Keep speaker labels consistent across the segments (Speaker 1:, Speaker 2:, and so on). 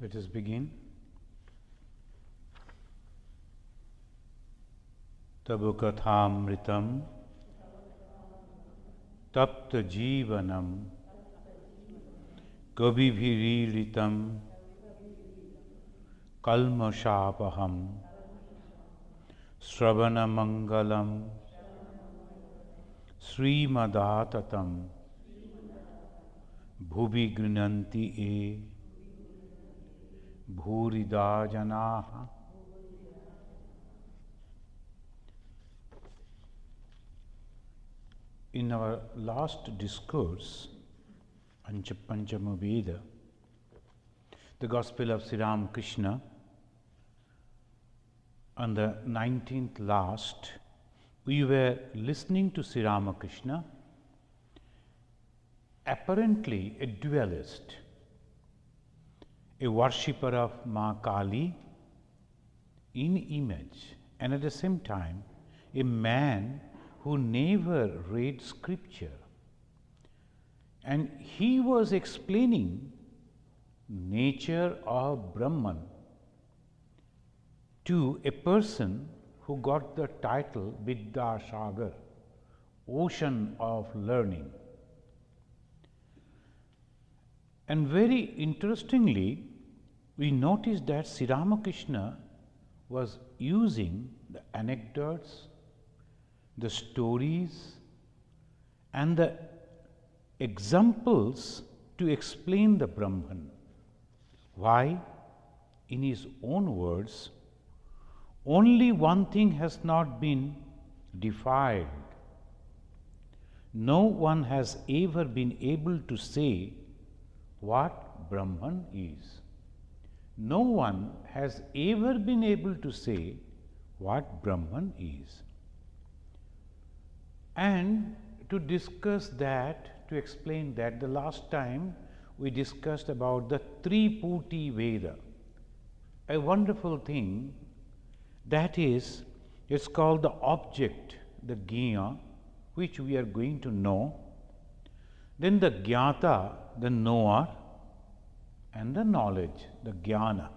Speaker 1: Let us begin. Tabu kathamritam tapta jivanam kabibhirilitam kalmashapaham sravana mangalam srimadaatatam bhuvi grinanti e bhurida janaha. In our last discourse, Panchama Veda, the Gospel of Sri Ramakrishna, on the 19th last, we were listening to Sri Ramakrishna, apparently a dualist, a worshipper of Ma Kali in image, and at the same time, a man who never read scripture. And he was explaining nature of Brahman to a person who got the title Vidya Sagar, ocean of learning. And very interestingly, we noticed that Sri Ramakrishna was using the anecdotes, the stories, and the examples to explain the Brahman. Why? In his own words, only one thing has not been defiled. No one has ever been able to say what Brahman is. No one has ever been able to say what Brahman is. And to discuss that, to explain that, the last time we discussed about the Triputi Veda, a wonderful thing that is, it's called the object, the Gya, which we are going to know, then the Gyata, the knower, and the knowledge, the Jnana.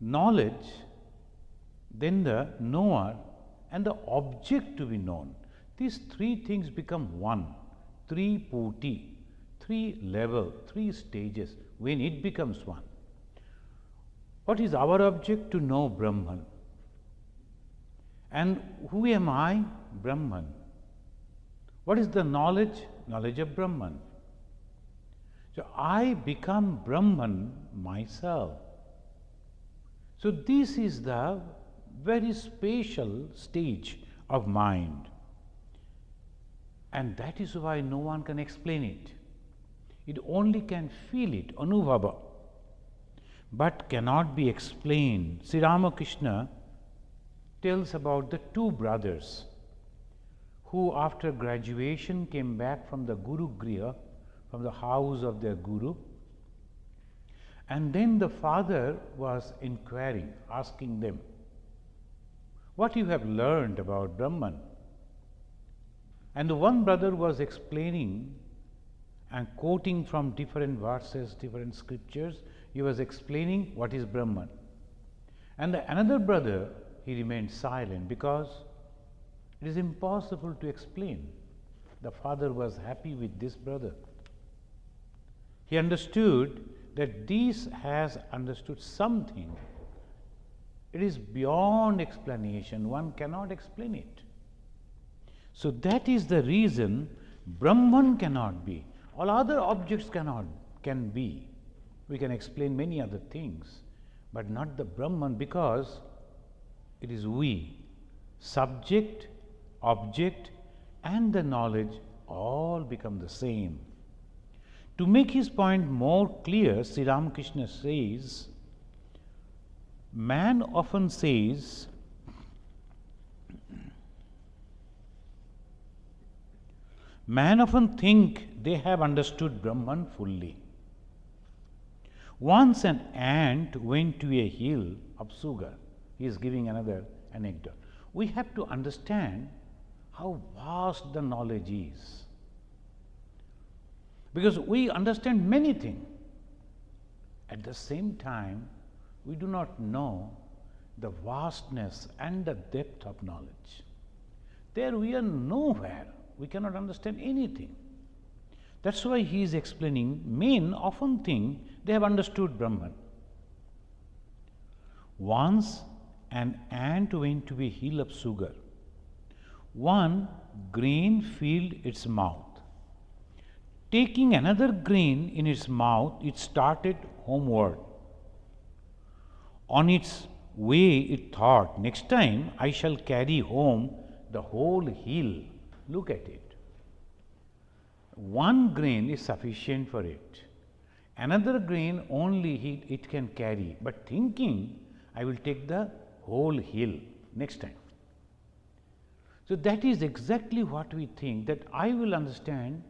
Speaker 1: Knowledge, then the knower, and the object to be known. These three things become one, three puti, three level, three stages, when it becomes one. What is our object? To know Brahman. And who am I? Brahman. What is the knowledge? Knowledge of Brahman. So I become Brahman myself. So this is the very special stage of mind. And that is why no one can explain it. It only can feel it, anubhava, but cannot be explained. Sri Ramakrishna tells about the two brothers who after graduation came back from the Guru Griha, from the house of their Guru, and then the father was inquiring, asking them, what you have learned about Brahman? And the one brother was explaining and quoting from different verses, different scriptures. He was explaining what is Brahman. And the another brother, he remained silent because it is impossible to explain. The father was happy with this brother. He understood that this has understood something. It is beyond explanation. One cannot explain it. So that is the reason Brahman cannot be. All other objects can be. We can explain many other things, but not the Brahman, because it is we, subject, object, and the knowledge all become the same. To make his point more clear, Sri Ramakrishna says, man often says, man often think they have understood Brahman fully. Once an ant went to a hill of sugar. He is giving another anecdote. We have to understand how vast the knowledge is. Because we understand many things. At the same time, we do not know the vastness and the depth of knowledge. There we are nowhere. We cannot understand anything. That's why he is explaining, men often think they have understood Brahman. Once an ant went to a hill of sugar. One grain filled its mouth. Taking another grain in its mouth, it started homeward. On its way, it thought, next time I shall carry home the whole hill. Look at it. One grain is sufficient for it. Another grain only it can carry, but thinking, I will take the whole hill next time. So that is exactly what we think, that I will understand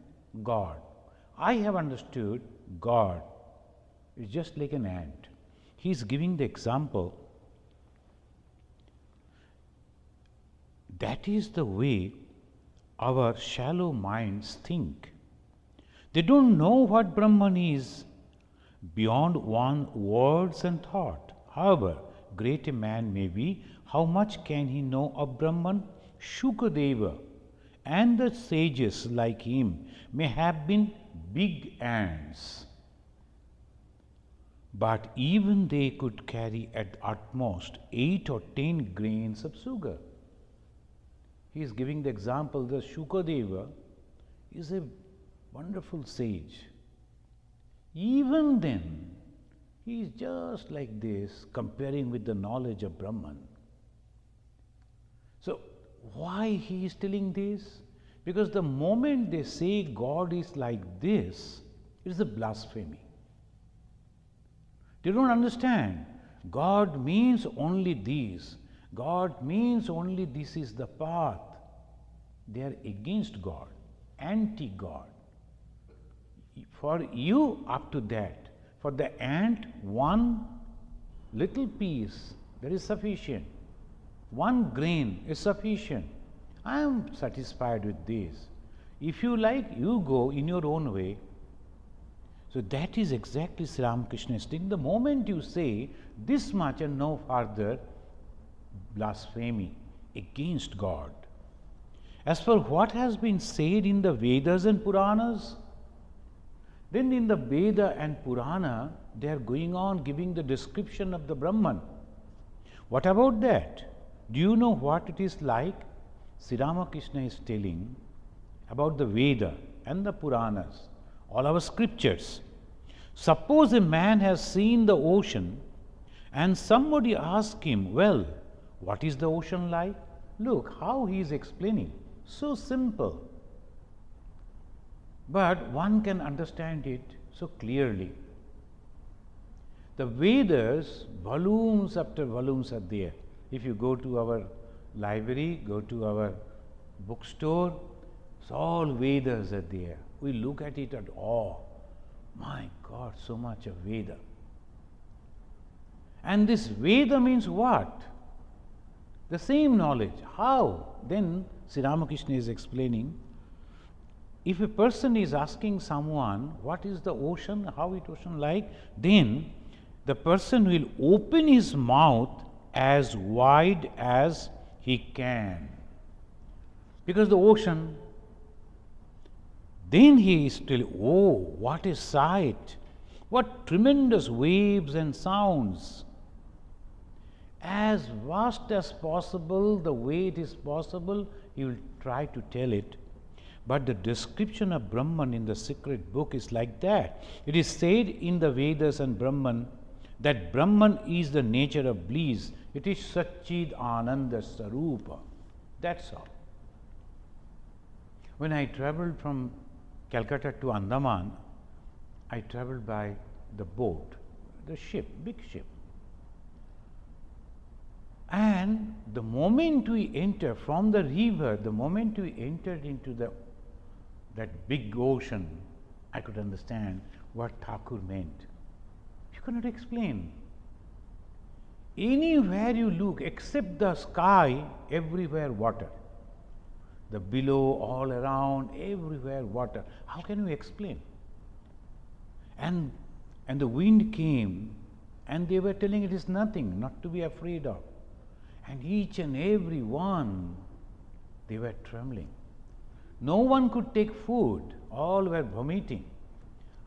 Speaker 1: God. I have understood God. It's just like an ant. He is giving the example. That is the way our shallow minds think. They don't know what Brahman is beyond one words and thought. However great a man may be, how much can he know of Brahman? Shukadeva and the sages like him may have been big ants, but even they could carry at utmost 8 or 10 grains of sugar. He is giving the example that Shukadeva is a wonderful sage. Even then, he is just like this, comparing with the knowledge of Brahman. So, why he is telling this? Because the moment they say God is like this, it is a blasphemy. They don't understand. God means only this. God means only this is the path. They are against God, anti-God. For you, up to that. For the ant, one little piece, that is sufficient. One grain is sufficient. I am satisfied with this. If you like, you go in your own way. So that is exactly Sri Ramakrishna's thing. The moment you say this much and no further, blasphemy against God. As for what has been said in the Vedas and Puranas, then in the Veda and Purana, they are going on giving the description of the Brahman. What about that? Do you know what it is like? Sri Ramakrishna is telling about the Veda and the Puranas, all our scriptures. Suppose a man has seen the ocean and somebody asks him, well, what is the ocean like? Look how he is explaining. So simple. But one can understand it so clearly. The Vedas, volumes after volumes are there. If you go to our library, go to our bookstore, so all Vedas are there. We look at it at awe. My God, so much of Veda. And this Veda means what? The same knowledge. How? Then Sri Ramakrishna is explaining, if a person is asking someone what is the ocean, how it ocean like, then the person will open his mouth as wide as he can. Because the ocean, then he is telling, oh, what a sight, what tremendous waves and sounds. As vast as possible, the way it is possible, he will try to tell it. But the description of Brahman in the secret book is like that. It is said in the Vedas and Brahman that Brahman is the nature of bliss. It is Satchid Ananda Sarupa. That's all. When I traveled from Calcutta to Andaman, I traveled by the boat, the ship, big ship. And the moment we enter from the river, the moment we entered into that big ocean, I could understand what Thakur meant. You cannot explain. Anywhere you look, except the sky, everywhere water. The below, all around, everywhere water. How can we explain? And and the wind came, and they were telling it is nothing, not to be afraid of. And each and every one, they were trembling. No one could take food, all were vomiting.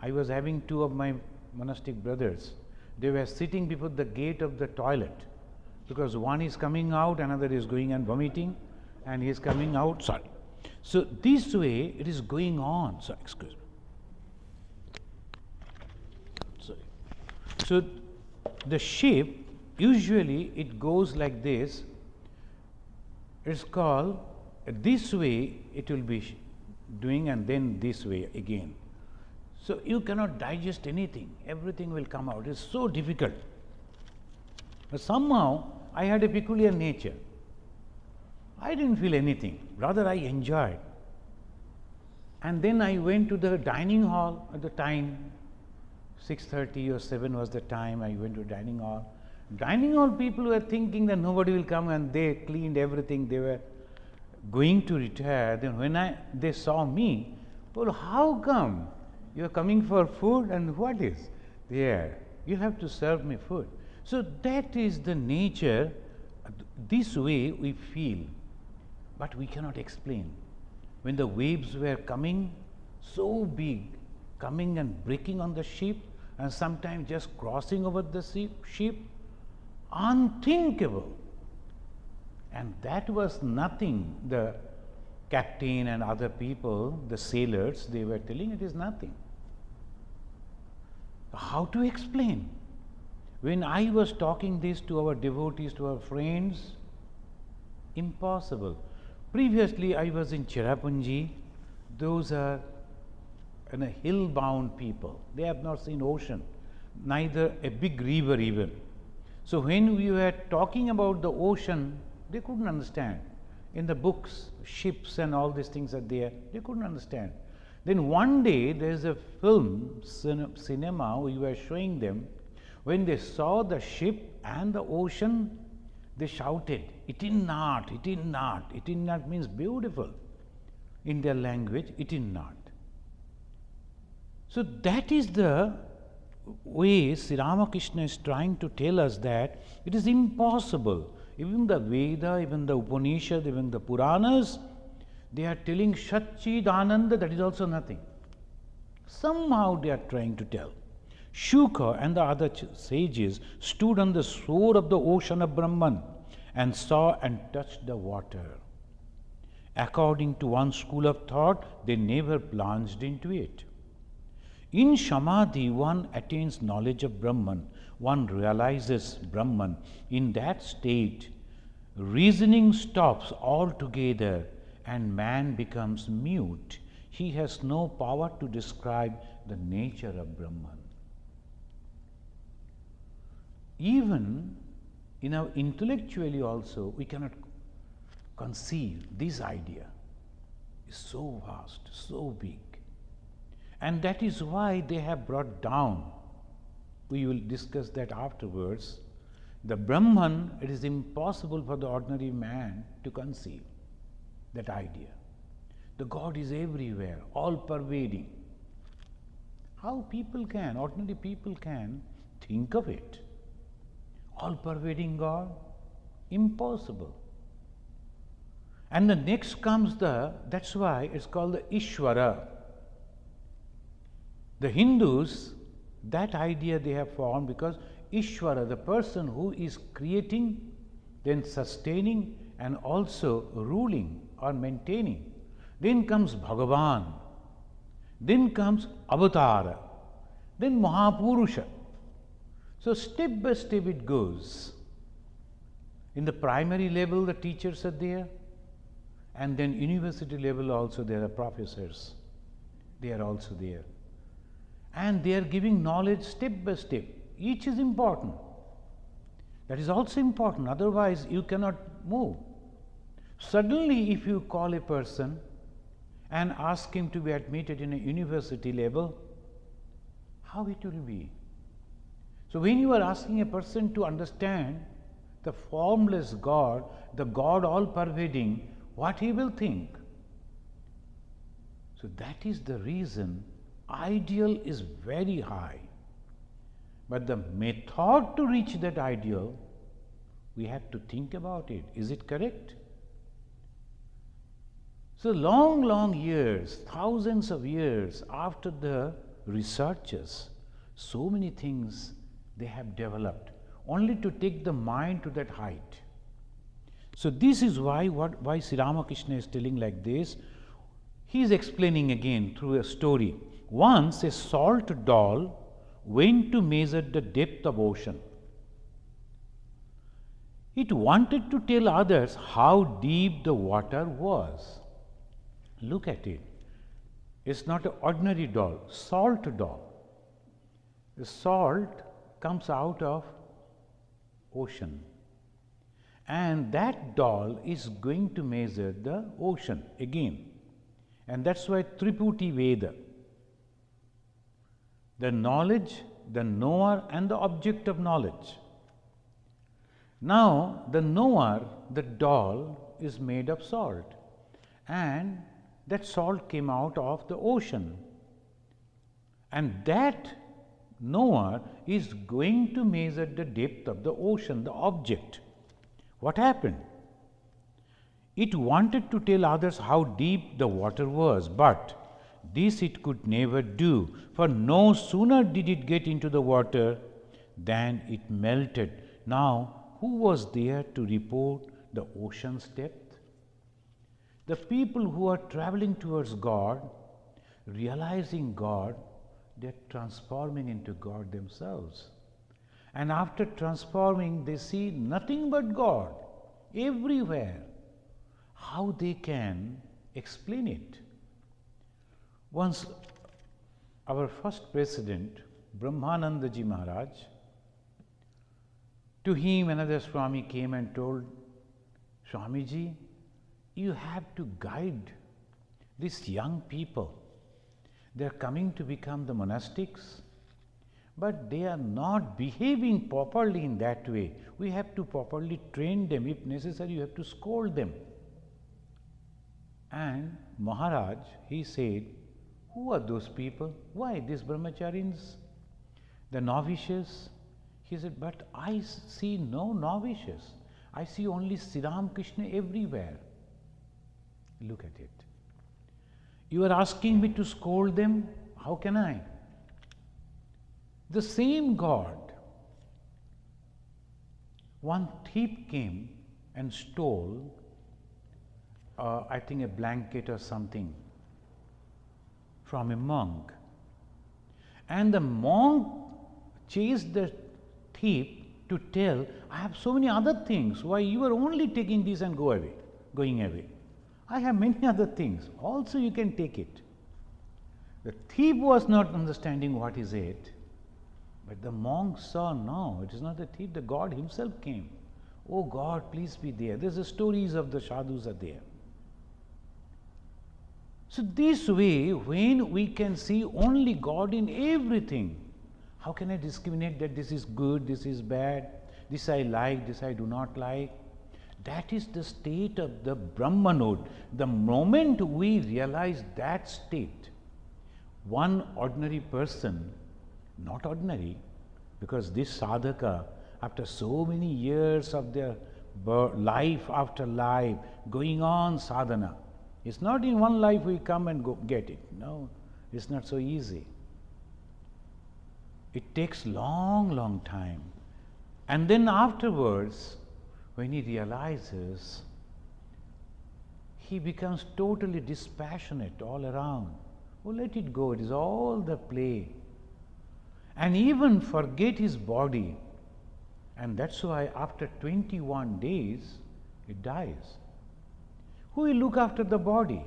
Speaker 1: I was having two of my monastic brothers. They were sitting before the gate of the toilet, because one is coming out, another is going and vomiting, and he is coming out. Sorry. So this way it is going on. So excuse me. Sorry. So the ship, usually it goes like this. It's called this way it will be doing, and then this way again. So you cannot digest anything, everything will come out. It's so difficult. But somehow I had a peculiar nature. I didn't feel anything, rather I enjoyed. And then I went to the dining hall at the time, 6:30 or 7 was the time. I went to dining hall. Dining hall people were thinking that nobody will come, and they cleaned everything. They were going to retire. Then when they saw me, well, how come you are coming for food, and what is there? You have to serve me food. So that is the nature. This way we feel, but we cannot explain. When the waves were coming so big, coming and breaking on the ship, and sometimes just crossing over the ship, unthinkable. And that was nothing. The captain and other people, the sailors, they were telling it is nothing. How to explain? When I was talking this to our devotees, to our friends, impossible. Previously I was in Cherrapunji. Those are hill-bound people. They have not seen ocean, neither a big river even. So when we were talking about the ocean, they couldn't understand. In the books, ships and all these things are there, they couldn't understand. Then one day there is a film, cinema, we were showing them. When they saw the ship and the ocean, they shouted, "Itinnaat, Itinnaat." Itinnaat means beautiful. In their language, Itinnaat. So that is the way Sri Ramakrishna is trying to tell us that it is impossible. Even the Veda, even the Upanishad, even the Puranas, they are telling Satchidananda, that is also nothing. Somehow they are trying to tell. Shuka and the other sages stood on the shore of the ocean of Brahman and saw and touched the water. According to one school of thought, they never plunged into it. In Samadhi, one attains knowledge of Brahman, one realizes Brahman. In that state, reasoning stops altogether and man becomes mute. He has no power to describe the nature of Brahman. Even intellectually also, we cannot conceive this idea. It's so vast, so big. And that is why they have brought down, we will discuss that afterwards, the Brahman. It is impossible for the ordinary man to conceive that idea. The God is everywhere, all pervading. How ordinary people can think of it? All pervading God? Impossible. And the next comes that's why it's called the Ishvara. The Hindus, that idea they have formed because Ishvara, the person who is creating, then sustaining and also ruling or maintaining. Then comes Bhagavan, then comes Avatara, then Mahapurusha. So step by step it goes. In the primary level the teachers are there, and then university level also there are professors. They are also there. And they are giving knowledge step by step. Each is important. That is also important, otherwise you cannot move. Suddenly if you call a person and ask him to be admitted in a university level, how it will be? So when you are asking a person to understand the formless God, the God all pervading, what he will think? So that is the reason ideal is very high. But the method to reach that ideal, we have to think about it. Is it correct? So long years, thousands of years after the researchers, so many things they have developed only to take the mind to that height. So this is why Sri Ramakrishna is telling like this. He is explaining again through a story. Once a salt doll went to measure the depth of ocean. It wanted to tell others how deep the water was. Look at it. It's not an ordinary doll, salt doll. The salt comes out of ocean. And that doll is going to measure the ocean again. And that's why Triputi Veda. The knowledge, the knower, and the object of knowledge. Now, the knower, the doll, is made of salt. And that salt came out of the ocean. And that knower is going to measure the depth of the ocean, the object. What happened? It wanted to tell others how deep the water was, but this it could never do, for no sooner did it get into the water than it melted. Now, who was there to report the ocean's depth? The people who are traveling towards God, realizing God, they are transforming into God themselves. And after transforming, they see nothing but God everywhere. How they can explain it? Once, our first president, Brahmananda Ji Maharaj, to him another Swami came and told, Swamiji, you have to guide these young people. They are coming to become the monastics, but they are not behaving properly in that way. We have to properly train them. If necessary, you have to scold them. And Maharaj, he said, who are those people? Why these brahmacharis? The novices? He said, but I see no novices. I see only Sri Ramakrishna everywhere. Look at it. You are asking me to scold them? How can I? The same God. One thief came and stole, I think a blanket or something from a monk. And the monk chased the thief to tell, I have so many other things. Why you are only taking this and going away? I have many other things. Also you can take it. The thief was not understanding what is it. But the monk saw, no, it is not the thief, the God himself came. Oh God, please be there. There's the stories of the sadhus are there. So this way, when we can see only God in everything, how can I discriminate that this is good, this is bad, this I like, this I do not like? That is the state of the Brahmanode. The moment we realize that state, one ordinary person, not ordinary, because this sadhaka, after so many years of their life after life, going on sadhana, it's not in one life we come and go get it. No, it's not so easy. It takes long time. And then afterwards, when he realizes, he becomes totally dispassionate all around. Oh, let it go, it is all the play. And even forget his body. And that's why after 21 days, it dies. Who will look after the body?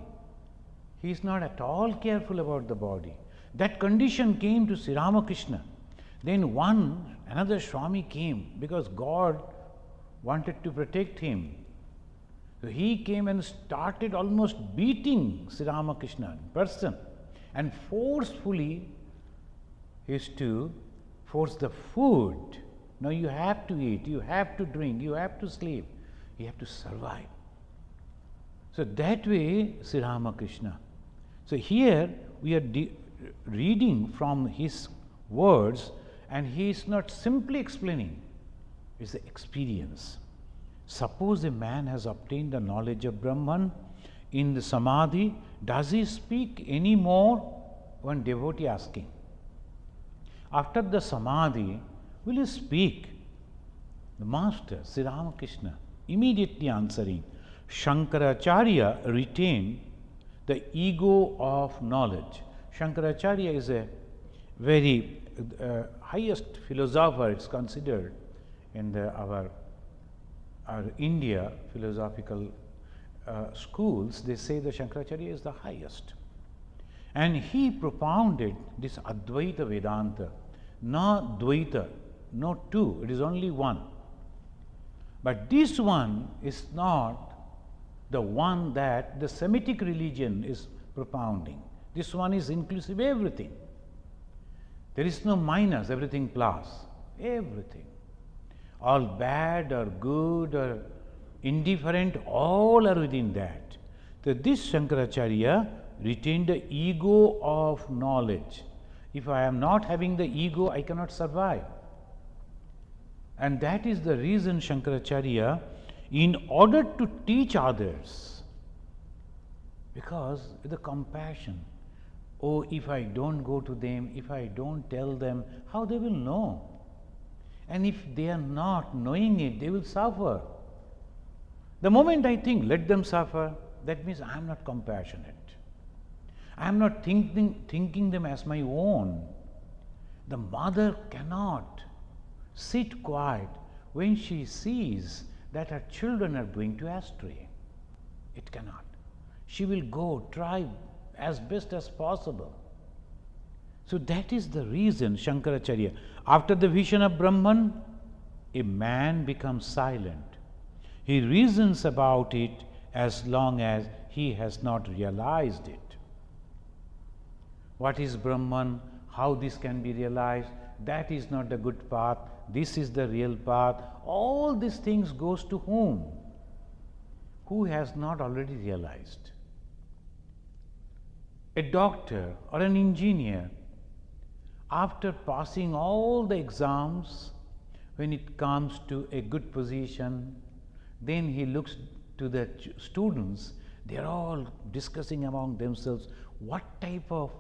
Speaker 1: He is not at all careful about the body. That condition came to Sri Ramakrishna. Then another Swami came because God wanted to protect him. So he came and started almost beating Sri Ramakrishna in person and forcefully used to force the food. Now you have to eat, you have to drink, you have to sleep, you have to survive. So that way Sri Ramakrishna. So here we are reading from his words And he is not simply explaining, it's the experience. Suppose a man has obtained the knowledge of Brahman in the Samadhi, does he speak any more? One devotee asking. After the Samadhi, will he speak? The master, Sri Ramakrishna, immediately answering, Shankaracharya retained the ego of knowledge. Shankaracharya is a very highest philosopher, it's considered in our India philosophical schools. They say that Shankaracharya is the highest. And he propounded this Advaita Vedanta, no Dvaita, no two, it is only one. But this one is not the one that the Semitic religion is propounding. This one is inclusive everything. There is no minus, everything plus, everything. All bad or good or indifferent, all are within that. So this Shankaracharya retained the ego of knowledge. If I am not having the ego, I cannot survive. And that is the reason Shankaracharya, in order to teach others, because the compassion, oh, if I don't go to them, if I don't tell them, how they will know? And if they are not knowing it, they will suffer. The moment I think, let them suffer, that means I am not compassionate. I am not thinking them as my own. The mother cannot sit quiet when she sees that her children are going to astray. It cannot. She will go, try as best as possible. So that is the reason Shankaracharya, after the vision of Brahman, a man becomes silent. He reasons about it as long as he has not realized it. What is Brahman? How this can be realized? That is not the good path. This is the real path. All these things goes to whom? Who has not already realized? A doctor or an engineer, after passing all the exams, when it comes to a good position, then he looks to the students, they are all discussing among themselves what type of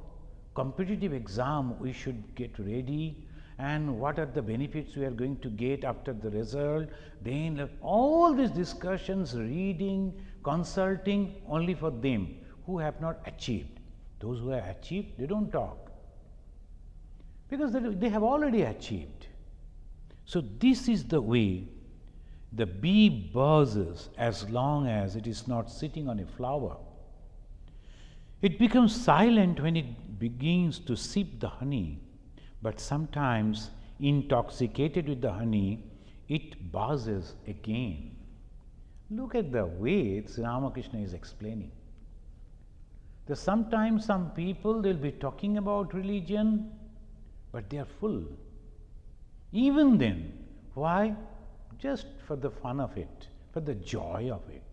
Speaker 1: competitive exam we should get ready and what are the benefits we are going to get after the result. Then all these discussions, reading, consulting only for them who have not achieved. Those who have achieved, they don't talk, because they have already achieved. So this is the way the bee buzzes as long as it is not sitting on a flower. It becomes silent when it begins to sip the honey, but sometimes intoxicated with the honey, it buzzes again. Look at the way Sri Ramakrishna is explaining. That sometimes some people, they will be talking about religion, but they are full. Even then, why? Just for the fun of it, for the joy of it.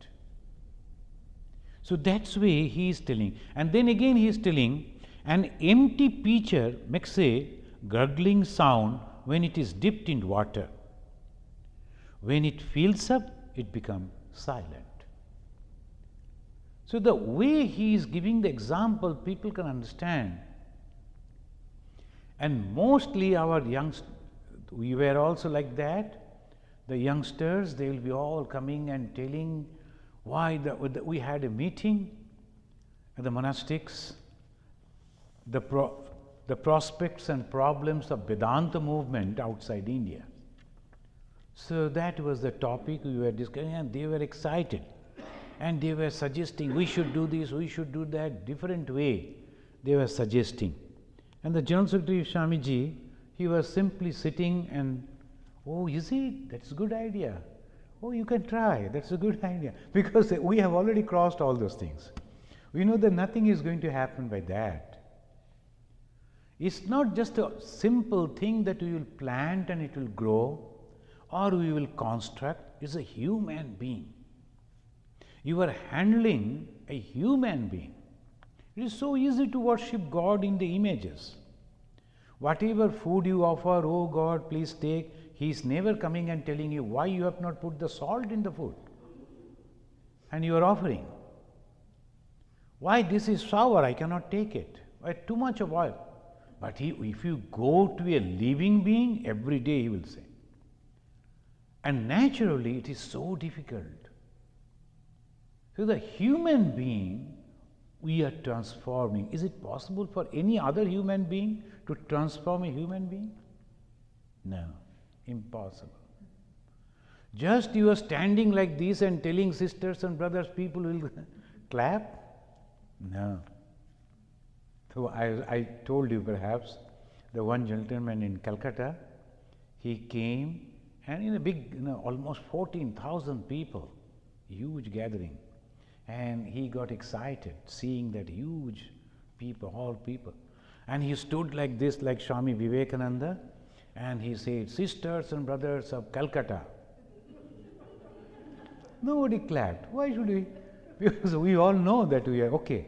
Speaker 1: So that's way he is telling. And then again he is telling, an empty pitcher makes a gurgling sound when it is dipped in water. When it fills up, it becomes silent. So the way he is giving the example, people can understand. And mostly our youngsters, we were also like that. The youngsters, they will be all coming and telling why we had a meeting at the monastics, the prospects and problems of Vedanta movement outside India. So that was the topic we were discussing, and they were excited. And they were suggesting, we should do this, we should do that, different way they were suggesting. And the General Secretary Swamiji, he was simply sitting and, oh, is it? That's a good idea. Oh, you can try, that's a good idea. Because we have already crossed all those things. We know that nothing is going to happen by that. It's not just a simple thing that we will plant and it will grow, or we will construct. It's a human being. You are handling a human being. It is so easy to worship God in the images. Whatever food you offer, oh God, please take, he is never coming and telling you why you have not put the salt in the food and you are offering. Why this is sour, I cannot take it. Why too much of oil? But if you go to a living being, every day he will say. And naturally it is so difficult. So the human being, we are transforming. Is it possible for any other human being to transform a human being? No, impossible. Just you are standing like this and telling sisters and brothers, people will clap? No. So I told you perhaps, the one gentleman in Calcutta, he came and in a big, almost 14,000 people, huge gathering. And he got excited seeing that huge people, all people. And he stood like this, like Swami Vivekananda, and he said, sisters and brothers of Calcutta. Nobody clapped. Why should we? Because we all know that we are okay.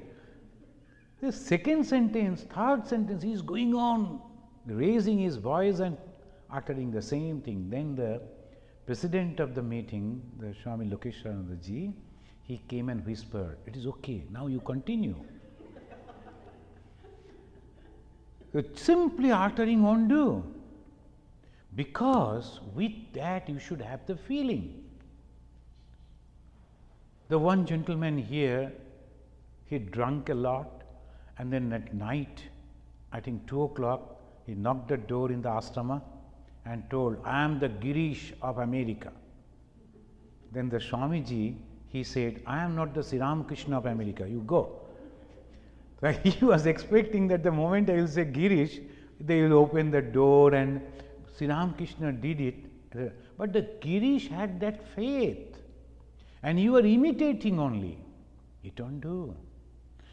Speaker 1: The second sentence, third sentence, he is going on raising his voice and uttering the same thing. Then the president of the meeting, the Swami Ishatmananda ji, he came and whispered, it is okay, now you continue. So simply uttering won't do. Because with that you should have the feeling. The one gentleman here, he drank a lot, and then at night, I think 2 o'clock, he knocked the door in the ashrama and told, I am the Girish of America. Then the Swamiji, he said, I am not the Sri Ramakrishna of America, you go. So he was expecting that the moment I will say Girish, they will open the door, and Sri Ramakrishna did it. But the Girish had that faith, and you are imitating only. It don't do.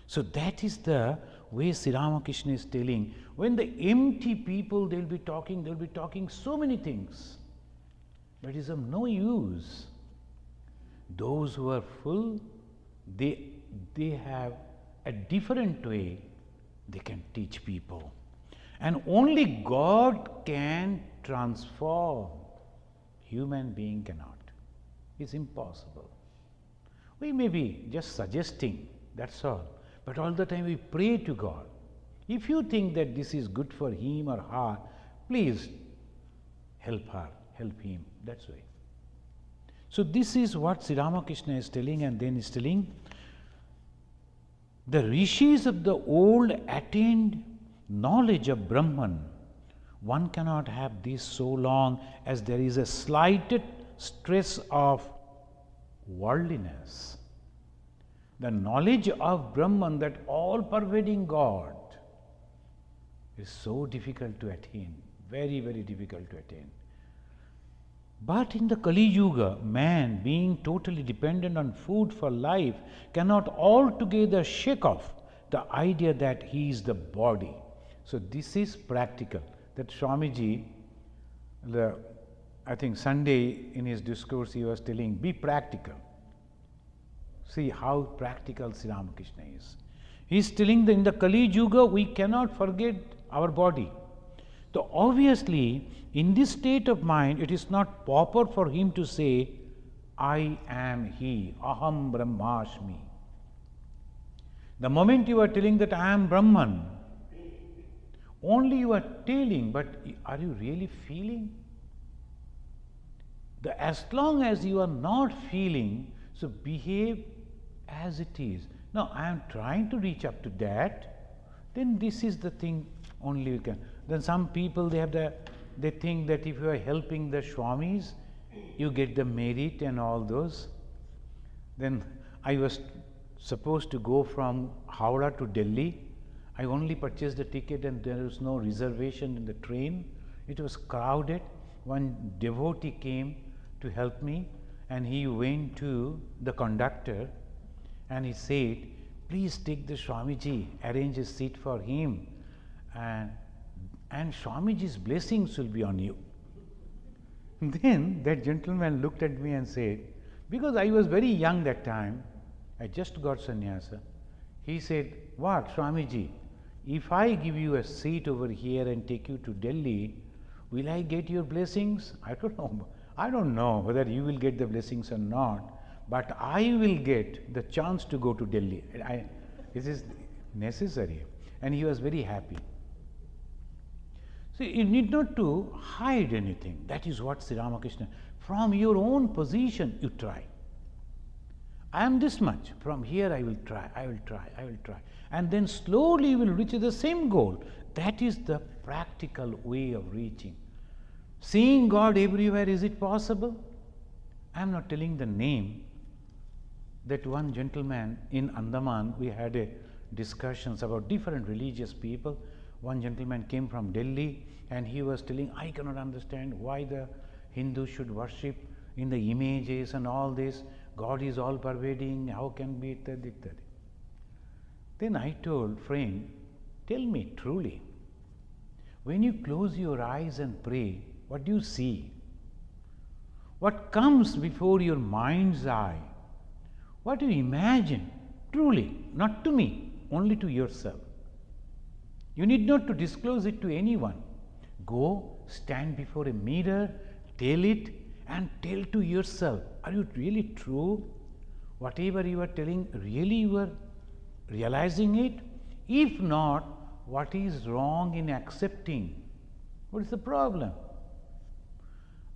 Speaker 1: So that is the way Sri Ramakrishna is telling. When the empty people, they will be talking so many things, but it is of no use. Those who are full, they have a different way they can teach people. And only God can transform. Human being cannot. It's impossible. We may be just suggesting, that's all. But all the time we pray to God. If you think that this is good for him or her, please help her, help him. That's why. So this is what Sri Ramakrishna is telling, and then is telling, the rishis of the old attained knowledge of Brahman. One cannot have this so long as there is a slight stress of worldliness. The knowledge of Brahman, that all-pervading God, is so difficult to attain, very, very difficult to attain. But in the Kali Yuga, man, being totally dependent on food for life, cannot altogether shake off the idea that he is the body. So this is practical. That Swamiji, I think Sunday in his discourse he was telling, be practical. See how practical Sri Ramakrishna is. He is telling that in the Kali Yuga we cannot forget our body. So obviously, in this state of mind, it is not proper for him to say, I am he, aham brahmasmi. The moment you are telling that I am Brahman, only you are telling, but are you really feeling? As long as you are not feeling, so behave as it is. Now, I am trying to reach up to that, then this is the thing only you can. Then some people, they think that if you are helping the Swamis, you get the merit and all those. Then I was supposed to go from Howrah to Delhi. I only purchased the ticket and there was no reservation in the train. It was crowded. One devotee came to help me, and he went to the conductor and he said, please take the Swamiji, arrange a seat for him, and Swamiji's blessings will be on you. Then that gentleman looked at me and said, because I was very young that time, I just got sannyasa, he said, what Swamiji, if I give you a seat over here and take you to Delhi, will I get your blessings? I don't know. I don't know whether you will get the blessings or not, but I will get the chance to go to Delhi. This is necessary. And he was very happy. So you need not to hide anything. That is what Sri Ramakrishna, from your own position you try. I am this much, from here I will try, I will try, I will try. And then slowly you will reach the same goal. That is the practical way of reaching. Seeing God everywhere, is it possible? I am not telling the name. That one gentleman in Andaman, we had a discussions about different religious people. One gentleman came from Delhi and he was telling, I cannot understand why the Hindus should worship in the images and all this. God is all pervading, how can be ittadi, ittadi. Then I told, friend, tell me truly, when you close your eyes and pray, what do you see? What comes before your mind's eye? What do you imagine? Truly, not to me, only to yourself. You need not to disclose it to anyone. Go, stand before a mirror, tell it, and tell to yourself, are you really true? Whatever you are telling, really you are realizing it? If not, what is wrong in accepting? What is the problem?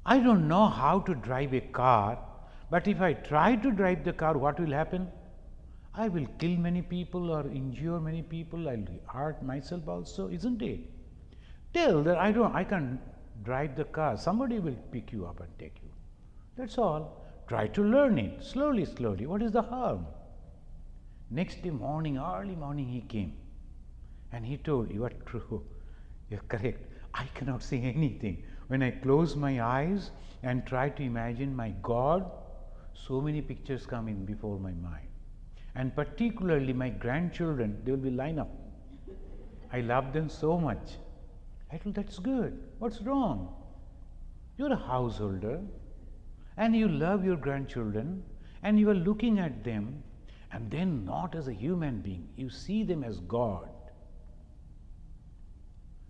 Speaker 1: I don't know how to drive a car, but if I try to drive the car, what will happen? I will kill many people or injure many people, I will hurt myself also, isn't it? Tell that I can't drive the car, somebody will pick you up and take you. That's all. Try to learn it, slowly, slowly. What is the harm? Next day morning, early morning he came and he told, you are true, you are correct. I cannot say anything. When I close my eyes and try to imagine my God, so many pictures come in before my mind. And particularly my grandchildren, they will be lined up. I love them so much. I told, that's good. What's wrong? You're a householder and you love your grandchildren and you are looking at them and then not as a human being, you see them as God.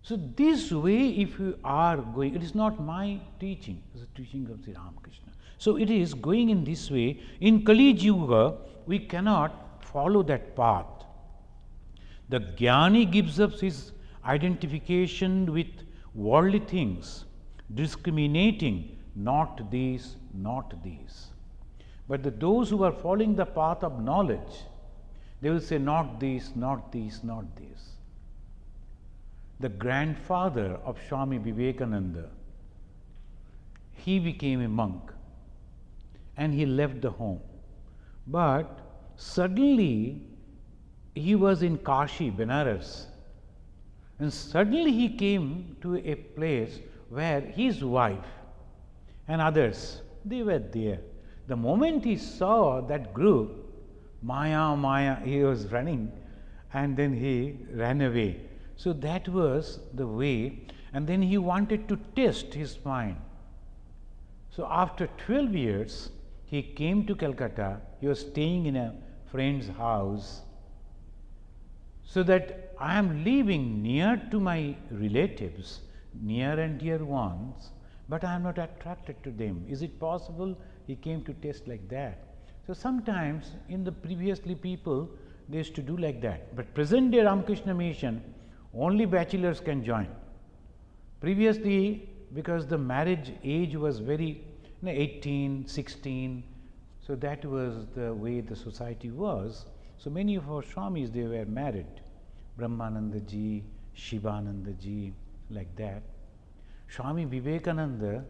Speaker 1: So this way, if you are going, it is not my teaching, it is the teaching of Sri Ramakrishna. So it is going in this way. In Kali Yuga, we cannot follow that path. The Jnani gives up his identification with worldly things, discriminating not these, not these. But those who are following the path of knowledge, they will say not these, not these, not these. The grandfather of Swami Vivekananda, he became a monk and he left the home. But suddenly he was in Kashi, Benares, and suddenly he came to a place where his wife and others, they were there. The moment he saw that group, Maya, Maya, he was running and then he ran away. So that was the way, and then he wanted to test his mind. So after 12 years, he came to Calcutta, he was staying in a friend's house, so that I am living near to my relatives, near and dear ones, but I am not attracted to them. Is it possible? He came to test like that. So sometimes in the previously people, they used to do like that. But present day Ramakrishna mission, only bachelors can join. Previously, because the marriage age was very 18, 16, so that was the way the society was. So many of our Swamis, they were married. Brahmananda ji, Shivananda ji, like that. Swami Vivekananda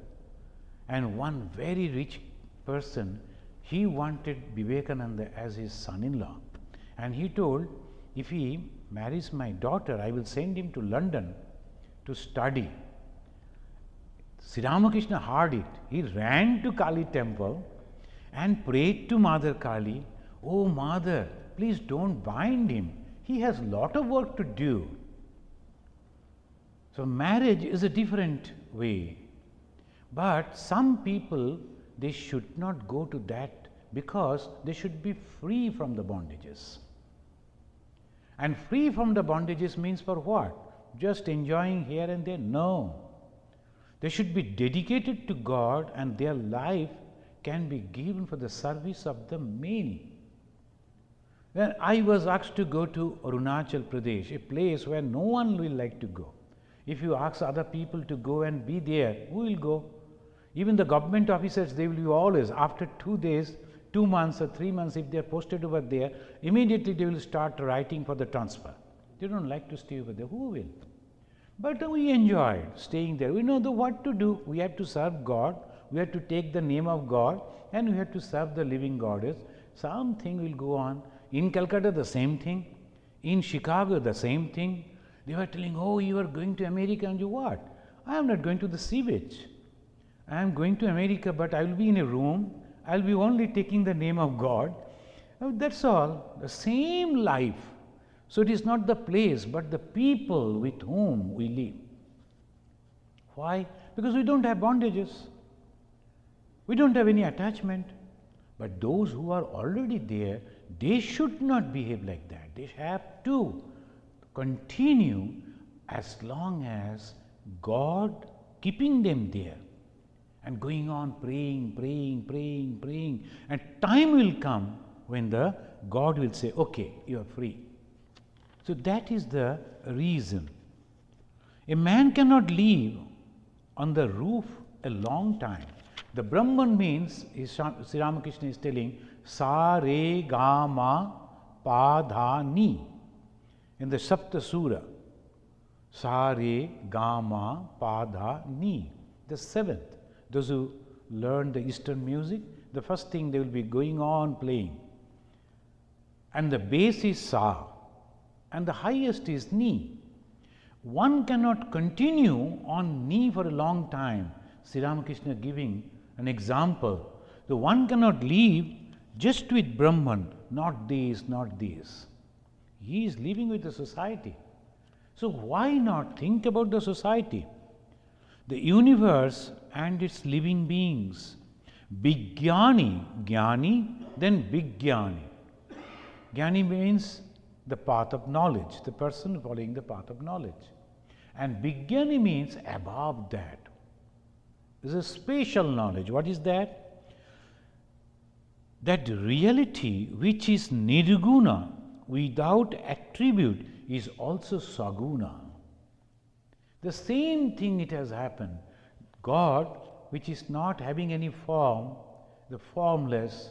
Speaker 1: and one very rich person, he wanted Vivekananda as his son-in-law. And he told, if he marries my daughter, I will send him to London to study. Sri Ramakrishna heard it. He ran to Kali temple and prayed to Mother Kali, oh Mother, please don't bind him. He has lot of work to do. So marriage is a different way. But some people, they should not go to that because they should be free from the bondages. And free from the bondages means for what? Just enjoying here and there? No. They should be dedicated to God, and their life can be given for the service of the many. When I was asked to go to Arunachal Pradesh, a place where no one will like to go. If you ask other people to go and be there, who will go? Even the government officers, they will be always, after 2 days, 2 months or 3 months, if they are posted over there, immediately they will start writing for the transfer. They don't like to stay over there. Who will? But we enjoyed staying there. We know what to do. We have to serve God. We have to take the name of God, and we have to serve the living Goddess. Something will go on. In Calcutta, the same thing. In Chicago, the same thing. They were telling, oh, you are going to America, and you what? I am not going to the sea beach. I am going to America, but I will be in a room. I will be only taking the name of God. That's all. The same life. So it is not the place, but the people with whom we live. Why? Because we don't have bondages. We don't have any attachment. But those who are already there, they should not behave like that. They have to continue as long as God keeping them there and going on praying, praying, praying, praying. And time will come when the God will say, okay, you are free. So that is the reason. A man cannot live on the roof a long time. The Brahman means, Sri Ramakrishna is telling, Sa Re Ga Ma Pa Dha Ni. In the Sapta Sura, Sa Re Ga Ma Pa Dha Ni. The seventh. Those who learn the Eastern music, the first thing they will be going on playing. And the bass is Sa, and the highest is Ni. One cannot continue on Ni for a long time. Sri Ramakrishna giving an example. The one cannot live just with Brahman, not this, not this. He is living with the society. So why not think about the society? The universe and its living beings. Vigyani, Jnani, then Vigyani. Jnani means the path of knowledge, the person following the path of knowledge. And Vigyani means above that. This is spatial knowledge. What is that? That reality which is nirguna, without attribute, is also saguna. The same thing it has happened. God, which is not having any form, the formless.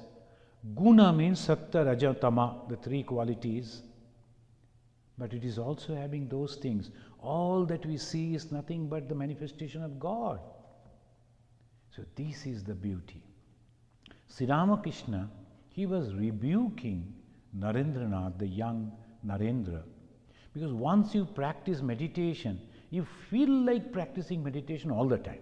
Speaker 1: Guna means sattva, raja, tama, the three qualities. But it is also having those things. All that we see is nothing but the manifestation of God. So this is the beauty. Sri Ramakrishna, he was rebuking Narendranath, the young Narendra. Because once you practice meditation, you feel like practicing meditation all the time.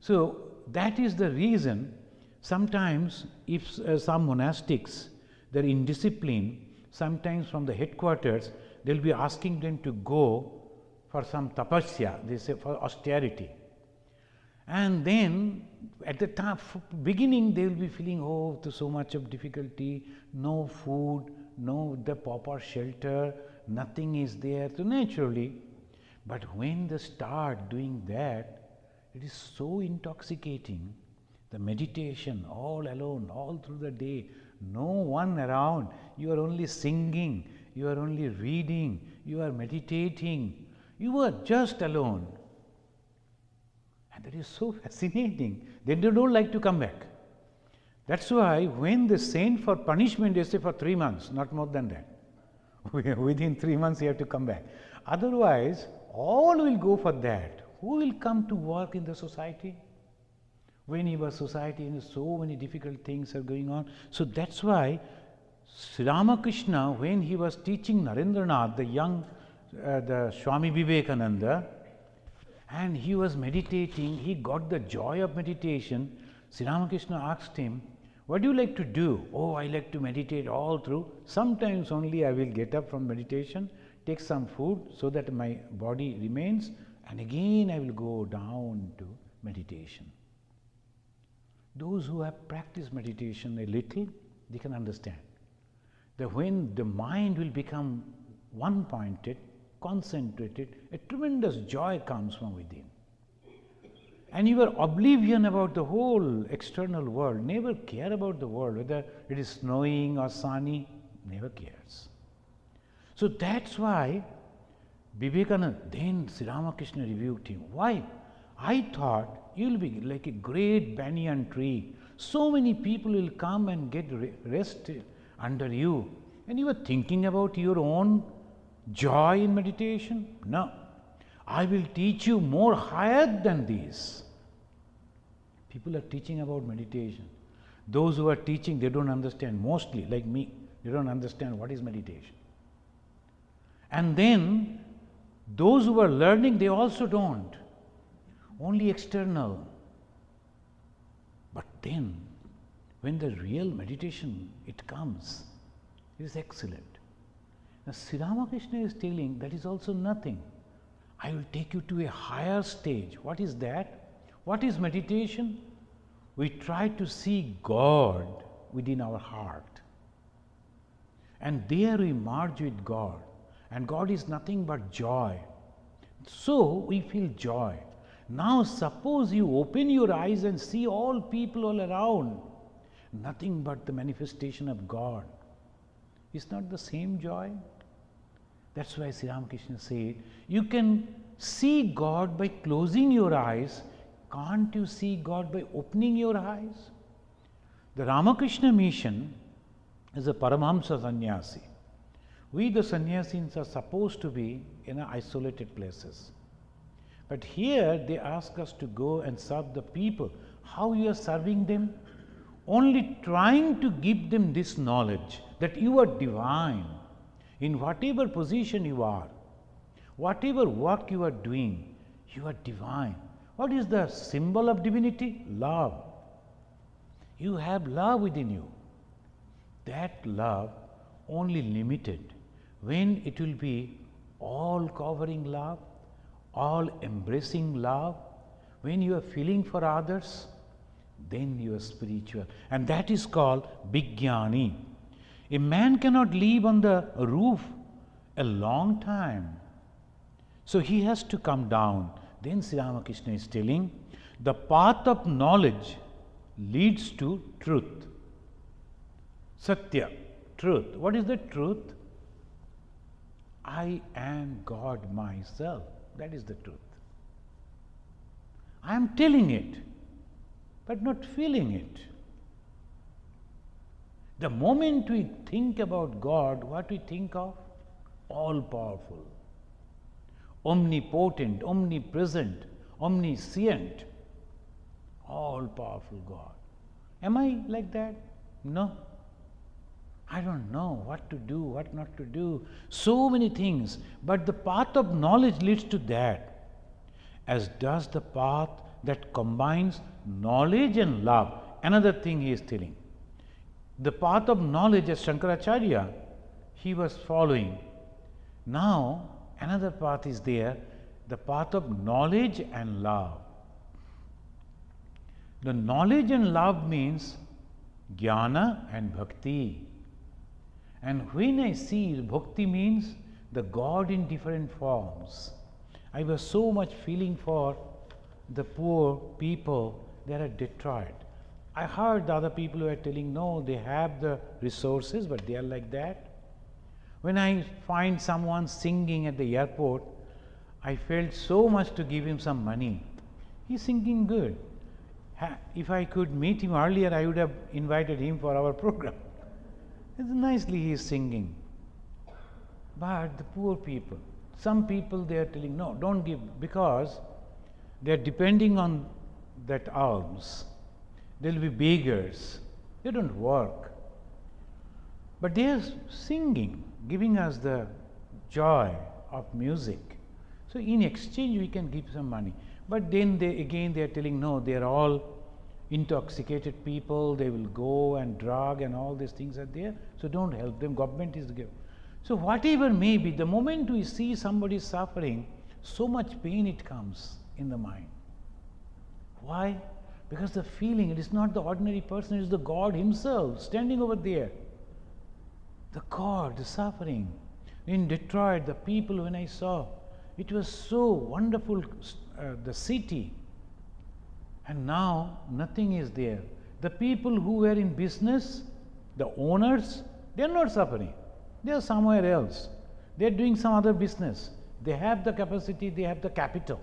Speaker 1: So that is the reason sometimes if some monastics, they are indisciplined, sometimes from the headquarters, they will be asking them to go for some tapasya, they say for austerity. And then at the beginning they will be feeling, oh, there's so much of difficulty, no food, no the proper shelter, nothing is there. So naturally, but when they start doing that, it is so intoxicating. The meditation all alone, all through the day, no one around, you are only singing, you are only reading, you are meditating, you are just alone. And that is so fascinating. They don't like to come back. That's why when they send for punishment, they say for 3 months, not more than that. Within 3 months you have to come back. Otherwise, all will go for that. Who will come to work in the society? When you are society and so many difficult things are going on. So that's why Sri Ramakrishna, when he was teaching Narendranath, the young, the Swami Vivekananda, and he was meditating, he got the joy of meditation. Sri Ramakrishna asked him, what do you like to do? Oh, I like to meditate all through. Sometimes only I will get up from meditation, take some food so that my body remains, and again I will go down to meditation. Those who have practiced meditation a little, they can understand. that when the mind will become one-pointed, concentrated, a tremendous joy comes from within. And you are oblivion about the whole external world, never care about the world, whether it is snowing or sunny, never cares. So that's why Vivekananda, then Sri Ramakrishna rebuked him. Why? I thought you will be like a great banyan tree. So many people will come and get rest under you. And you are thinking about your own joy in meditation? No. I will teach you more higher than this. People are teaching about meditation. Those who are teaching, they don't understand, mostly like me, they don't understand what is meditation. And then those who are learning, they also don't. Only external. But then, when the real meditation, it comes, it is excellent. Now, Sri Ramakrishna is telling that is also nothing. I will take you to a higher stage. What is that? What is meditation? We try to see God within our heart. And there we merge with God. And God is nothing but joy. So we feel joy. Now suppose you open your eyes and see all people all around. Nothing but the manifestation of God. Is not the same joy? That's why Sri Ramakrishna said, you can see God by closing your eyes. Can't you see God by opening your eyes? The Ramakrishna mission is a Paramahamsa sannyasi. We the sannyasis are supposed to be in isolated places. But here they ask us to go and serve the people. How you are serving them? Only trying to give them this knowledge that you are divine. In whatever position you are, whatever work you are doing, you are divine. What is the symbol of divinity? Love. You have love within you. That love only limited. When it will be all covering love, all embracing love, when you are feeling for others, then you are spiritual. And that is called Vijnani. A man cannot live on the roof a long time. So he has to come down. Then Sri Ramakrishna is telling, the path of knowledge leads to truth. Satya, truth. What is the truth? I am God myself. That is the truth. I am telling it, but not feeling it. The moment we think about God, what we think of? All powerful, omnipotent, omnipresent, omniscient, all powerful God. Am I like that? No. I don't know what to do, what not to do. So many things. But the path of knowledge leads to that. As does the path that combines knowledge and love. Another thing he is telling. The path of knowledge as Shankaracharya, he was following. Now, another path is there, the path of knowledge and love. The knowledge and love means jnana and bhakti. And when I see bhakti means the God in different forms. I was so much feeling for the poor people that are Detroit. I heard the other people who are telling, no, they have the resources, but they are like that. When I find someone singing at the airport, I felt so much to give him some money. He's singing good. If I could meet him earlier, I would have invited him for our program. Nicely he is singing. But the poor people, some people they are telling, no, don't give, because they are depending on that alms. There will be beggars. They don't work. But they are singing, giving us the joy of music. So in exchange we can give some money. But then they are telling, no, they are all intoxicated people, they will go and drug and all these things are there. So don't help them, government is given. So whatever may be, the moment we see somebody suffering, so much pain it comes in the mind. Why? Because the feeling, it is not the ordinary person, it is the God himself standing over there. the God, the suffering. In Detroit, the people when I saw, it was so wonderful, the city. And now nothing is there. The people who were in business, the owners, they are not suffering. They are somewhere else. They are doing some other business. They have the capacity, they have the capital.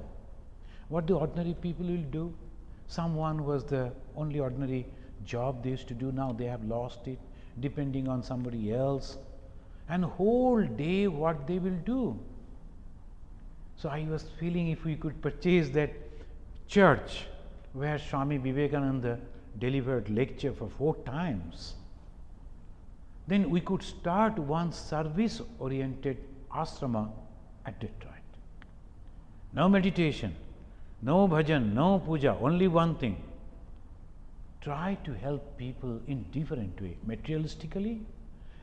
Speaker 1: What the ordinary people will do? Someone was the only ordinary job they used to do, now they have lost it, depending on somebody else. And whole day what they will do. So I was feeling if we could purchase that church where Swami Vivekananda delivered lecture for 4 times, then we could start one service-oriented ashrama at Detroit. No meditation, no bhajan, no puja, only one thing. Try to help people in different way, materialistically,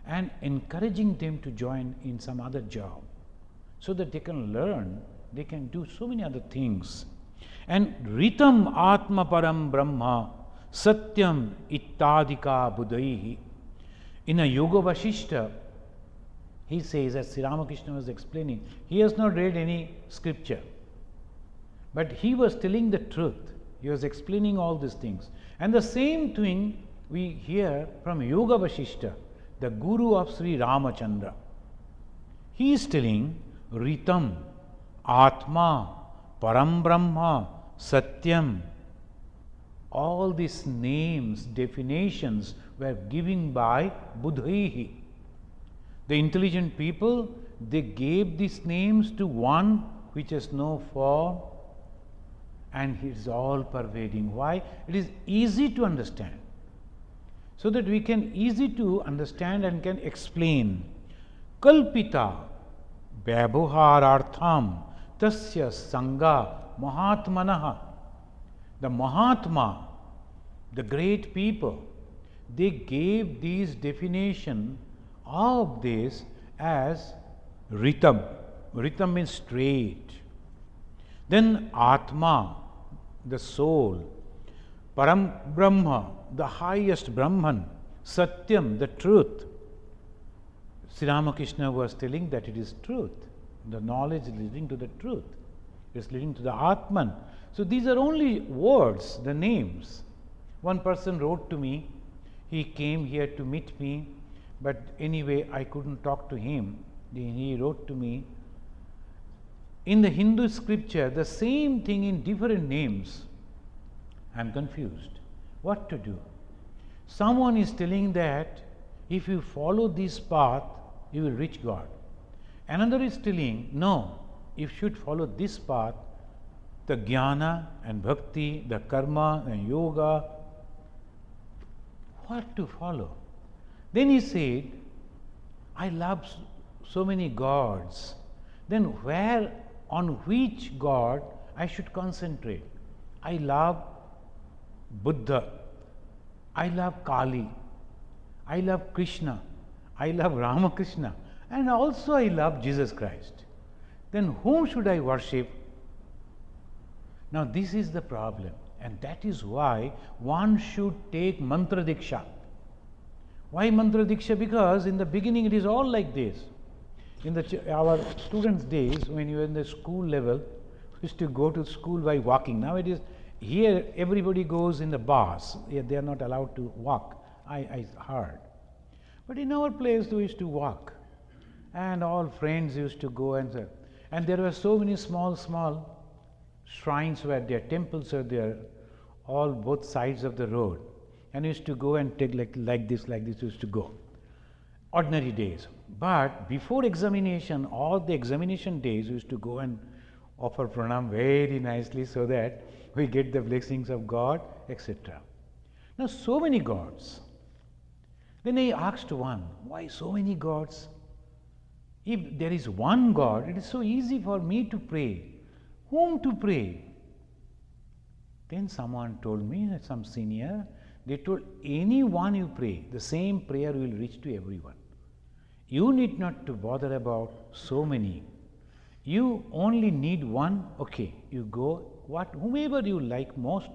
Speaker 1: and encouraging them to join in some other job, so that they can learn, they can do so many other things. And ritam atma param brahma satyam ittadika buddhaihi. In a Yoga Vasishta, he says, as Sri Ramakrishna was explaining, he has not read any scripture, but he was telling the truth. He was explaining all these things. And the same thing we hear from Yoga Vasishta, the guru of Sri Ramachandra. He is telling Ritam, Atma, Param Brahma, Satyam. All these names, definitions were given by Buddhaihi. The intelligent people, they gave these names to one which has no form, and it is all pervading. Why? It is easy to understand. So that we can easy to understand and can explain. Kalpita vyabhaharartham tasya sangha mahatmanaha. The Mahatma, the great people, they gave these definition of this as ritam. Ritam means straight. Then Atma, the soul. Param Brahma, the highest Brahman. Satyam, the truth. Sri Ramakrishna was telling that it is truth. The knowledge is leading to the truth. It is leading to the Atman. So these are only words, the names. One person wrote to me, he came here to meet me, but anyway I couldn't talk to him. He wrote to me, in the Hindu scripture, the same thing in different names. I am confused. What to do? Someone is telling that if you follow this path, you will reach God. Another is telling, no, you should follow this path, the jnana and bhakti, the karma and yoga. What to follow? Then he said, I love so many gods. Then where, on which God I should concentrate? I love Buddha, I love Kali, I love Krishna, I love Ramakrishna, and also I love Jesus Christ. Then whom should I worship? Now this is the problem, and that is why one should take mantra diksha. Why mantra diksha? Because in the beginning it is all like this. In our students' days, when you were in the school level, we used to go to school by walking. Now it is here everybody goes in the bus. They are not allowed to walk, I heard. But in our place we used to walk, and all friends used to go, and there were so many small shrines were there, temples were there, all both sides of the road, and used to go and take like this used to go. Ordinary days. But before examination, all the examination days, we used to go and offer pranam very nicely so that we get the blessings of God, etc. Now so many gods. Then I asked one, why so many gods? If there is one God, it is so easy for me to pray. Whom to pray? Then someone told me, some senior, they told, anyone you pray, the same prayer will reach to everyone. You need not to bother about so many. You only need one, okay, you go, whomever you like most,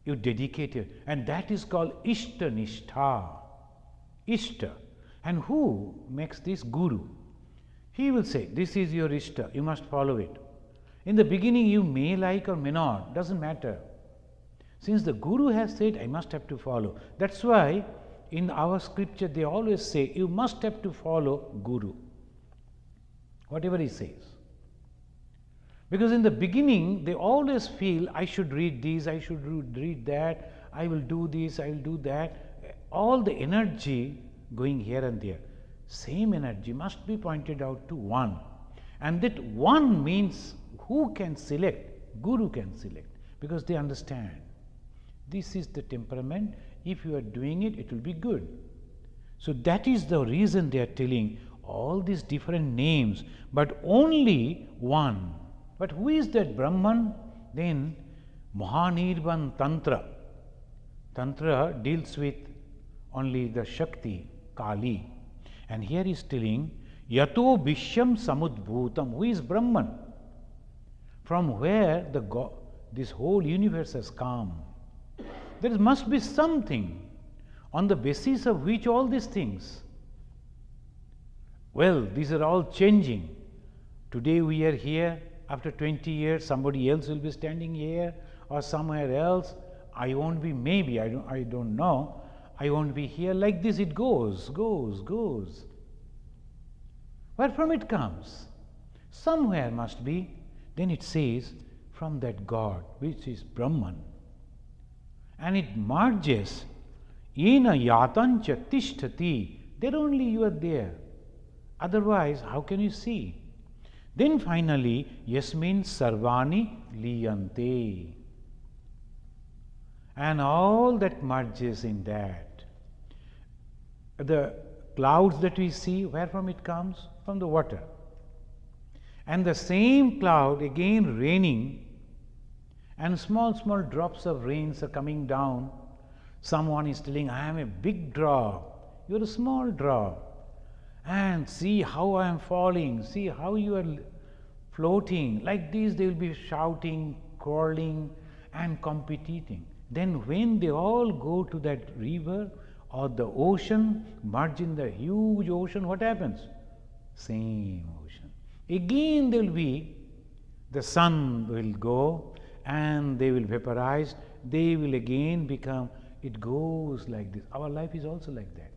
Speaker 1: you dedicate it, and that is called Ishta Nishtha. Ishta. And who makes this guru? He will say, this is your Ishta, you must follow it. In the beginning you may like or may not, doesn't matter. Since the guru has said, I must have to follow. That's why in our scripture they always say, you must have to follow guru, whatever he says. Because in the beginning they always feel, I should read this, I should read that, I will do this, I will do that. All the energy going here and there. Same energy must be pointed out to one. And that one means who can select? Guru can select, because they understand. This is the temperament. If you are doing it, it will be good. So that is the reason they are telling all these different names, but only one. But who is that Brahman? Then Mahanirvan Tantra. Tantra deals with only the Shakti, Kali. And here he is telling, Yato Vishyam Samudbhutam. Who is Brahman? From where this whole universe has come. There must be something on the basis of which all these things. Well, these are all changing. Today we are here. After 20 years, somebody else will be standing here or somewhere else. I won't be, maybe, I don't know. I won't be here. Like this it goes. Where from it comes? Somewhere must be. Then it says, from that God, which is Brahman. And it merges. Yena yatancha tishtati. There only you are there. Otherwise, how can you see? Then finally, yasmin sarvani liyante. And all that merges in that. The clouds that we see, where from it comes? From the water. And the same cloud again raining, and small drops of rains are coming down. Someone is telling, I am a big drop, you are a small drop. And see how I am falling, see how you are floating. Like this they will be shouting, quarreling and competing. Then when they all go to that river or the ocean, merge in the huge ocean, what happens? Same ocean. Again there will be, the sun will go and they will vaporize, they will again become, it goes like this. Our life is also like that.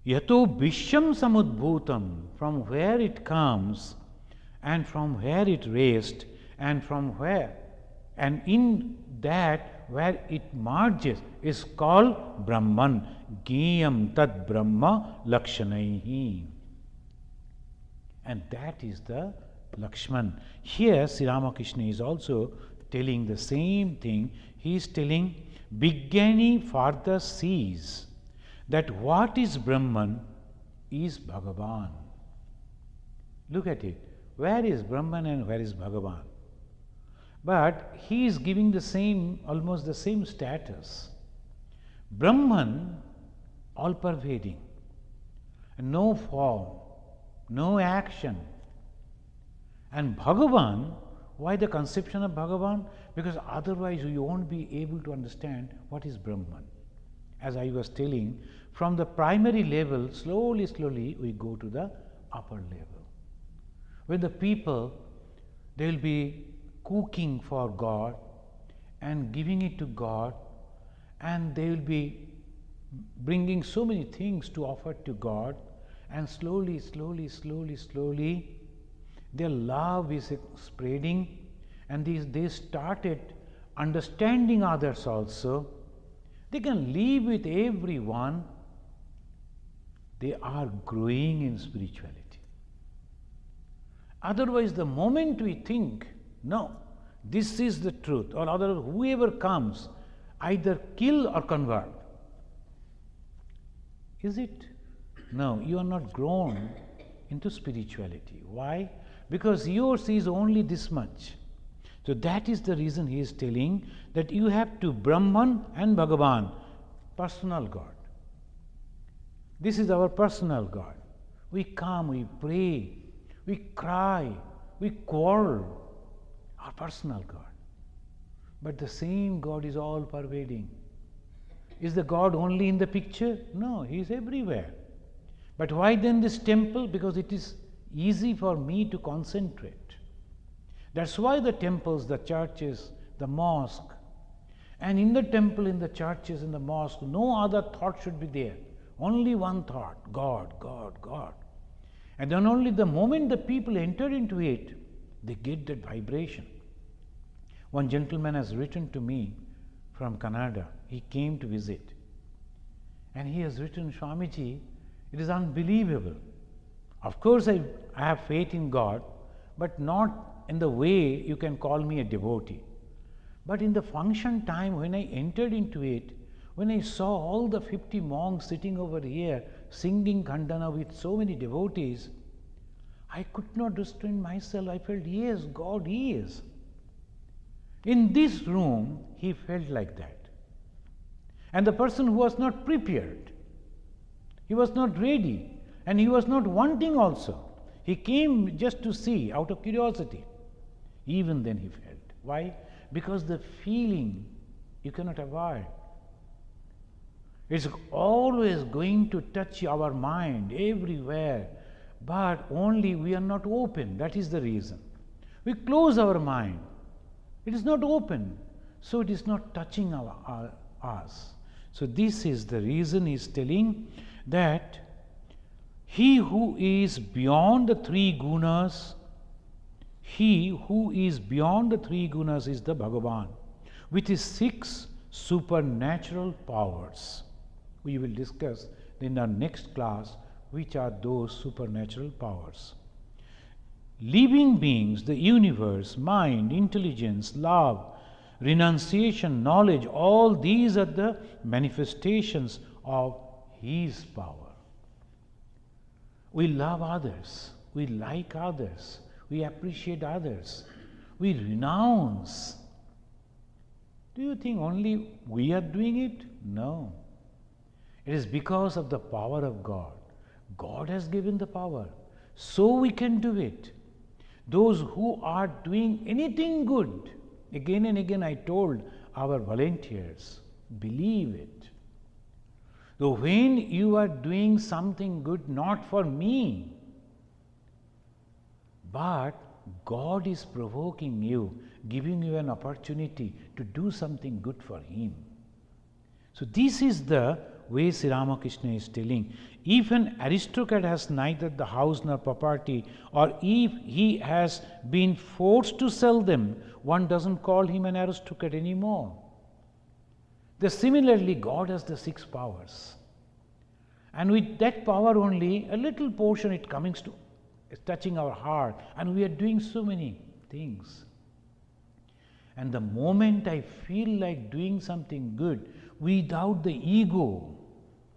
Speaker 1: Yato Vishyam Samudbhutam, from where it comes and from where it rests and from where, and in that where it merges is called Brahman. Giyam Tad Brahma Lakshanaihi. And that is the Lakshman. Here Sri Ramakrishna is also telling the same thing. He is telling, Vijnani further sees that what is Brahman is Bhagavan. Look at it. Where is Brahman and where is Bhagavan? But he is giving the same, almost the same status. Brahman, all pervading, no form, no action. And Bhagavan, why the conception of Bhagavan? Because otherwise you won't be able to understand what is Brahman. As I was telling, from the primary level, slowly we go to the upper level. When the people, they will be cooking for God and giving it to God, and they will be bringing so many things to offer to God, and slowly their love is spreading, and they started understanding others also. They can live with everyone. They are growing in spirituality. Otherwise, the moment we think, no, this is the truth, or other whoever comes, either kill or convert. Is it? No, you are not grown into spirituality. Why? Because yours is only this much. So that is the reason he is telling that you have to Brahman and Bhagavan, personal God. This is our personal God. We come, we pray, we cry, we quarrel. Our personal God. But the same God is all pervading. Is the God only in the picture? No, he is everywhere. But why then this temple? Because it is easy for me to concentrate. That's why the temples, the churches, the mosque, and in the temple, in the churches, in the mosque, no other thought should be there. Only one thought, God, God, God. And then only the moment the people enter into it, they get that vibration. One gentleman has written to me from Canada. He came to visit. And he has written, Swamiji, it is unbelievable. Of course, I have faith in God, but not in the way you can call me a devotee. But in the function time, when I entered into it, when I saw all the 50 monks sitting over here singing Khandana with so many devotees, I could not restrain myself. I felt, yes, God is. In this room, he felt like that. And the person who was not prepared, he was not ready, and he was not wanting also. He came just to see, out of curiosity. Even then he felt. Why? Because the feeling you cannot avoid. It's always going to touch our mind everywhere, but only we are not open. That is the reason. We close our mind. It is not open, so it is not touching us. So this is the reason he is telling that he who is beyond the three gunas, he who is beyond the three gunas is the Bhagavan, with his 6 supernatural powers. We will discuss in our next class which are those supernatural powers. Living beings, the universe, mind, intelligence, love, renunciation, knowledge, all these are the manifestations of his power. We love others, we like others, we appreciate others, we renounce. Do you think only we are doing it? No. It is because of the power of God. God has given the power, so we can do it. Those who are doing anything good, again and again I told our volunteers, believe it. Though when you are doing something good, not for me, but God is provoking you, giving you an opportunity to do something good for Him. So this is the way Sri Ramakrishna is telling. If an aristocrat has neither the house nor property, or if he has been forced to sell them, one doesn't call him an aristocrat anymore. Similarly, God has the 6 powers. And with that power only, a little portion it comes to touching our heart, and we are doing so many things. And the moment I feel like doing something good, without the ego,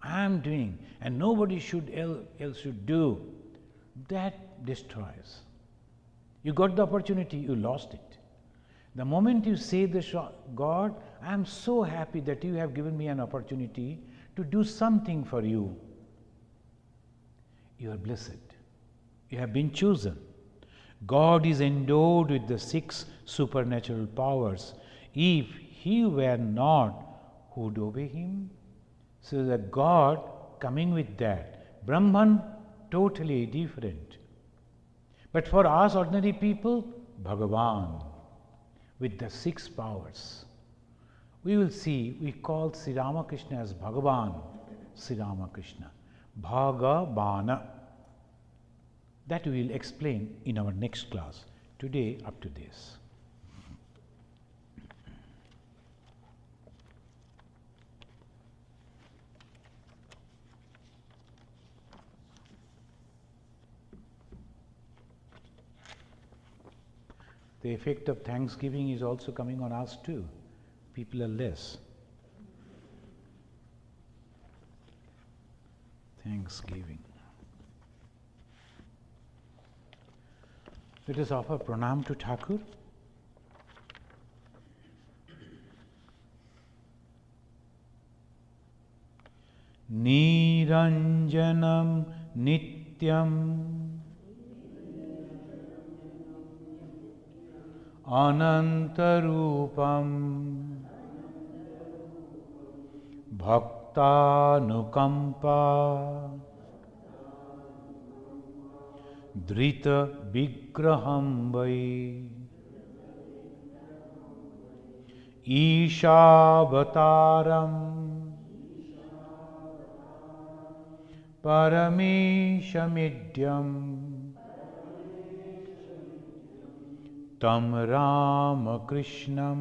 Speaker 1: I am doing, and nobody else should do, that destroys. You got the opportunity, you lost it. The moment you say God, I am so happy that you have given me an opportunity to do something for you. You are blessed. You have been chosen. God is endowed with the 6 supernatural powers. If He were not, who would obey Him? So the God coming with that. Brahman, totally different. But for us ordinary people, Bhagavan, with the 6 powers. We will see, we call Sri Ramakrishna as Bhagavan, Sri Ramakrishna. Bhagavana. That we will explain in our next class. Today, up to this. The effect of Thanksgiving is also coming on us too. People are less. Thanksgiving. Let us offer pranam to Thakur. Niranjanam nityam anantarupam bhaktanukampa Drita Vigraham Vai Ishavataram Parameshamidyam Tam Ramakrishnam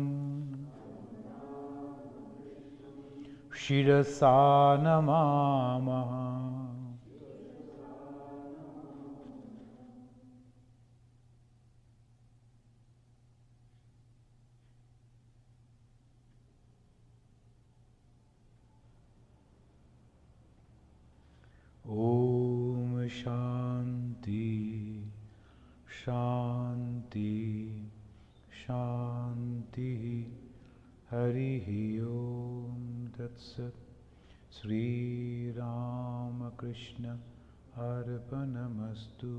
Speaker 1: Shirasa Namamaha. Om Shanti Shanti Shanti Harihi Om Tat Sat. Sri Ramakrishna Arpanamastu.